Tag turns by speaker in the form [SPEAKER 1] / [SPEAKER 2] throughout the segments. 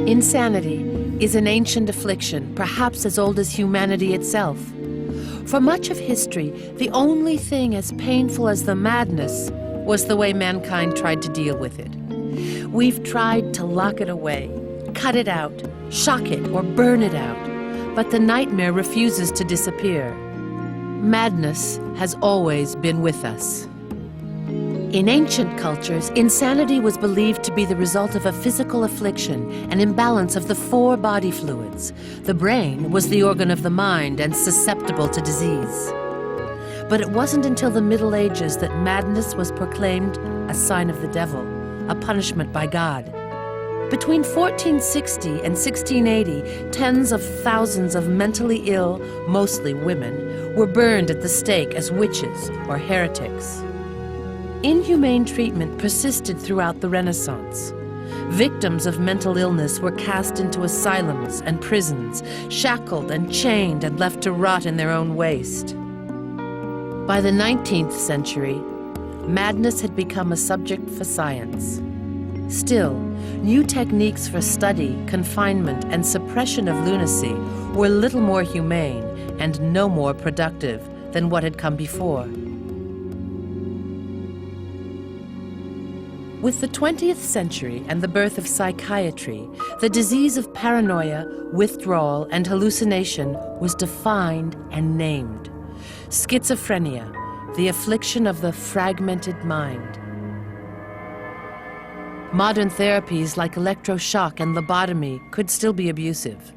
[SPEAKER 1] Insanity is an ancient affliction, perhaps as old as humanity itself. For much of history, the only thing as painful as the madness was the way mankind tried to deal with it. We've tried to lock it away, cut it out, shock it, or burn it out, but the nightmare refuses to disappear. Madness has always been with us. In ancient cultures, insanity was believed to be the result of a physical affliction, an imbalance of the 4 body fluids. The brain was the organ of the mind and susceptible to disease. But it wasn't until the Middle Ages that madness was proclaimed a sign of the devil, a punishment by God. Between 1460 and 1680, tens of thousands of mentally ill, mostly women, were burned at the stake as witches or heretics. Inhumane treatment persisted throughout the Renaissance. Victims of mental illness were cast into asylums and prisons, shackled and chained and left to rot in their own waste. By the 19th century, madness had become a subject for science. Still, new techniques for study, confinement, and suppression of lunacy were little more humane and no more productive than what had come before. With the 20th century and the birth of psychiatry, the disease of paranoia, withdrawal, and hallucination was defined and named. Schizophrenia, the affliction of the fragmented mind. Modern therapies like electroshock and lobotomy could still be abusive.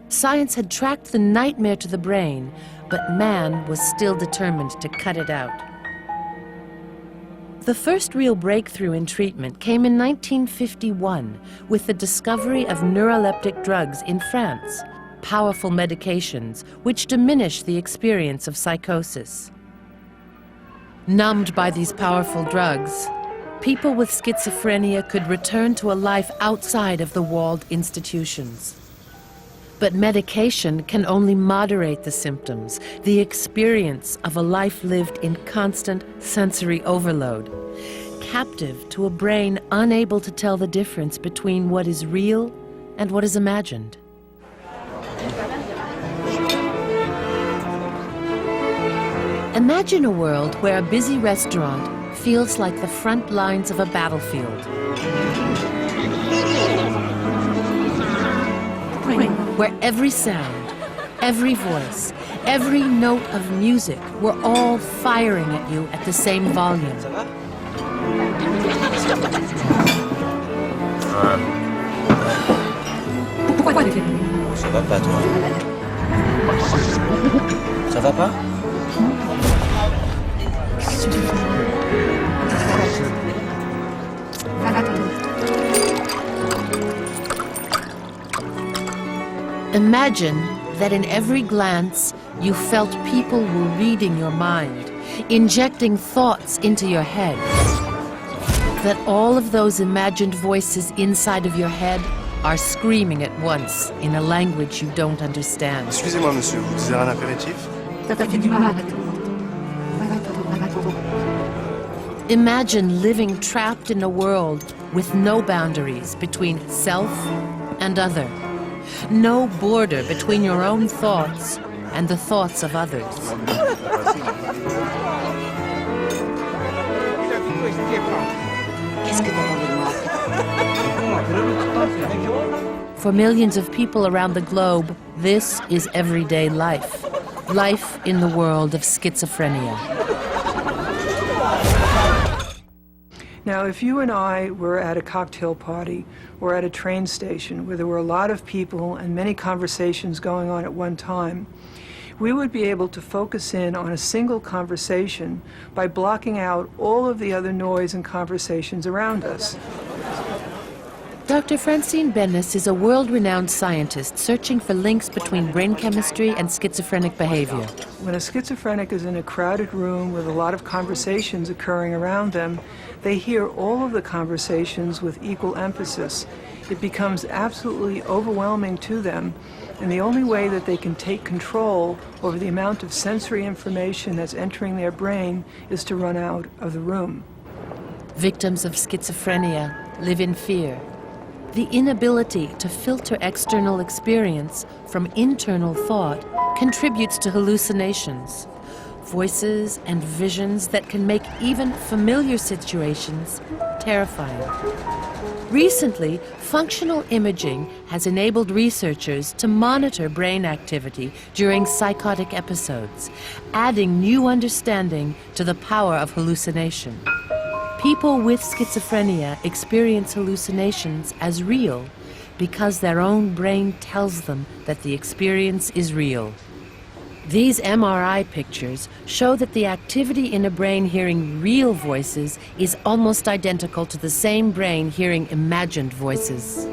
[SPEAKER 1] Science had tracked the nightmare to the brain, but man was still determined to cut it out. The first real breakthrough in treatment came in 1951 with the discovery of neuroleptic drugs in France, powerful medications which diminish the experience of psychosis. Numbed by these powerful drugs, people with schizophrenia could return to a life outside of the walled institutions. But medication can only moderate the symptoms, the experience of a life lived in constant sensory overload, captive to a brain unable to tell the difference between what is real and what is imagined. Imagine a world where a busy restaurant feels like the front lines of a battlefield. Where every sound, every voice, every note of music were all firing at you at the same volume.
[SPEAKER 2] Ça va pas, toi? Ça va pas?
[SPEAKER 1] Imagine that in every glance you felt people were reading your mind, injecting thoughts into your head. That all of those imagined voices inside of your head are screaming at once in a language you don't understand.
[SPEAKER 3] Excusez-moi, monsieur, vous désirez un apéritif?
[SPEAKER 1] Imagine living trapped in a world with no boundaries between self and other. No border between your own thoughts and the thoughts of others. For millions of people around the globe, this is everyday life. Life in the world of schizophrenia.
[SPEAKER 4] Now, if you and I were at a cocktail party or at a train station where there were a lot of people and many conversations going on at one time, we would be able to focus in on a single conversation by blocking out all of the other noise and conversations around us.
[SPEAKER 1] Dr. Francine Benes is a world-renowned scientist searching for links between brain chemistry and schizophrenic behavior.
[SPEAKER 4] When a schizophrenic is in a crowded room with a lot of conversations occurring around them, they hear all of the conversations with equal emphasis. It becomes absolutely overwhelming to them, and the only way that they can take control over the amount of sensory information that's entering their brain is to run out of the room.
[SPEAKER 1] Victims of schizophrenia live in fear. the inability to filter external experience from internal thought contributes to hallucinations, voices and visions that can make even familiar situations terrifying. Recently, functional imaging has enabled researchers to monitor brain activity during psychotic episodes, adding new understanding to the power of hallucination. People with schizophrenia experience hallucinations as real because their own brain tells them that the experience is real. These MRI pictures show that the activity in a brain hearing real voices is almost identical to the same brain hearing imagined voices.